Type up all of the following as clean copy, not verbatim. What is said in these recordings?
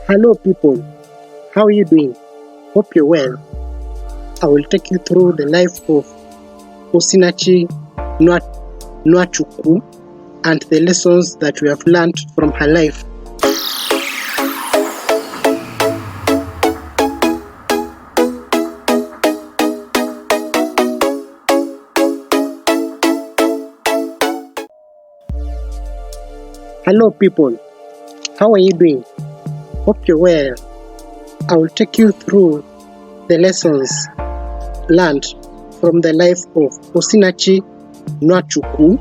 Hello people, how are you doing? Hope you're well. I will take you through the life of Osinachi Nwachukwu and the lessons that we have learned from her life. Hello people, how are you doing? Hope you're well. I will take you through the lessons learned from the life of Osinachi Nwachukwu,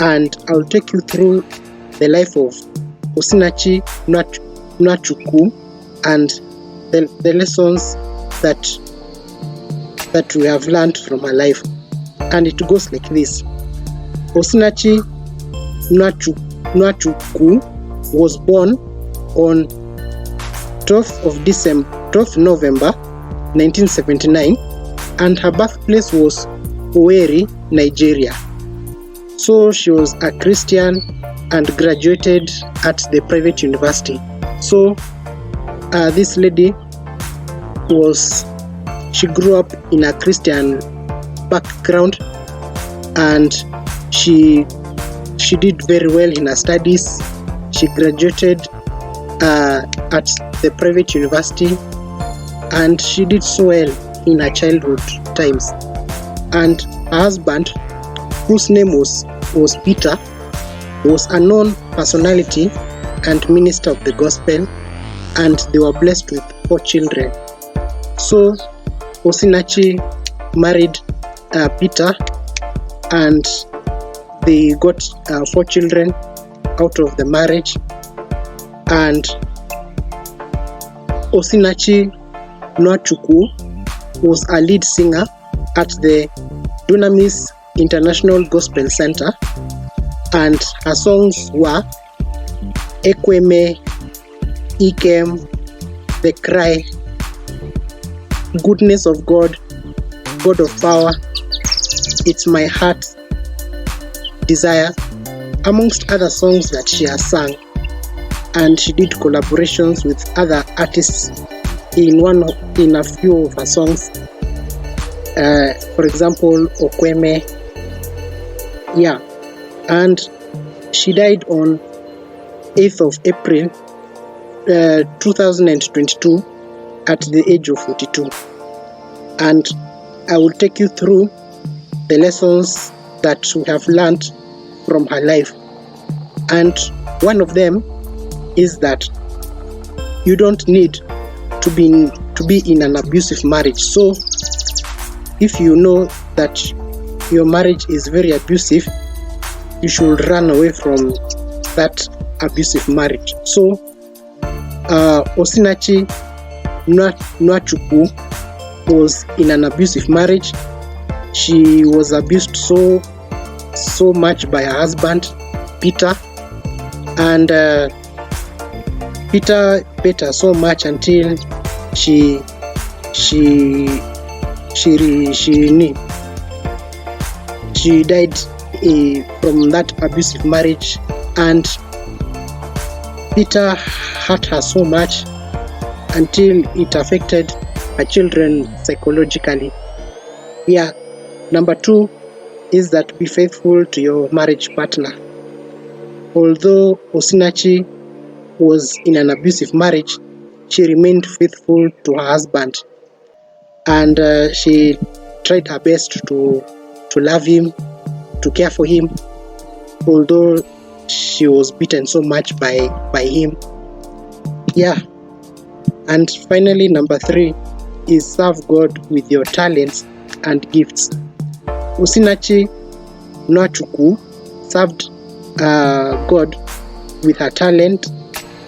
and I will take you through the life of Osinachi Nwachukwu and the lessons that we have learned from her life. And it goes like this. Osinachi Nwachukwu was born on 12th November 1979, and her birthplace was Owerri, Nigeria. So she was a Christian and graduated at the private university. So this lady she grew up in a Christian background, and she did very well in her studies. She graduated at the private university, and she did so well in her childhood times. And her husband, whose name was Peter, was a known personality and minister of the gospel, and they were blessed with 4 children. So Osinachi married Peter, and they got 4 children out of the marriage. And Osinachi Nwachukwu was a lead singer at the Dunamis International Gospel Center, and her songs were Ekweme, Ikem, The Cry, Goodness of God, God of Power, It's My Heart Desire, amongst other songs that she has sung. And she did collaborations with other artists in a few of her songs. For example, Okweme. Yeah. And she died on 8th of April 2022 at the age of 42. And I will take you through the lessons that we have learned from her life. And one of them is that you don't need to be in an abusive marriage. So if you know that your marriage is very abusive, you should run away from that abusive marriage. So Osinachi Nwachukwu was in an abusive marriage. She was abused so much by her husband Peter, and Peter beat her so much until she died from that abusive marriage. And Peter hurt her so much until it affected her children psychologically. Yeah. Number 2 is that be faithful to your marriage partner. Although Osinachi was in an abusive marriage, she remained faithful to her husband, and she tried her best to love him, to care for him, although she was beaten so much by him. Yeah. And finally, number 3 is serve God with your talents and gifts. Osinachi Nwachukwu served God with her talent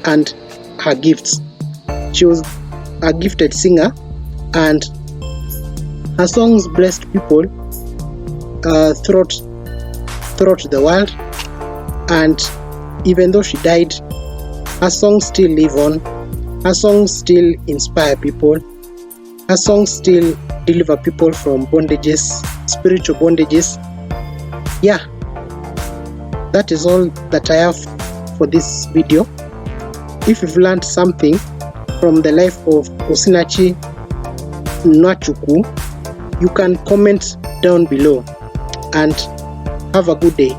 and her gifts. She was a gifted singer, and her songs blessed people throughout the world. And even though she died, her songs still live on. Her songs still inspire people. Her songs still deliver people from bondages, spiritual bondages. Yeah, that is all that I have for this video. If you've learned something, from the life of Osinachi Nwachukwu, you can comment down below, and have a good day.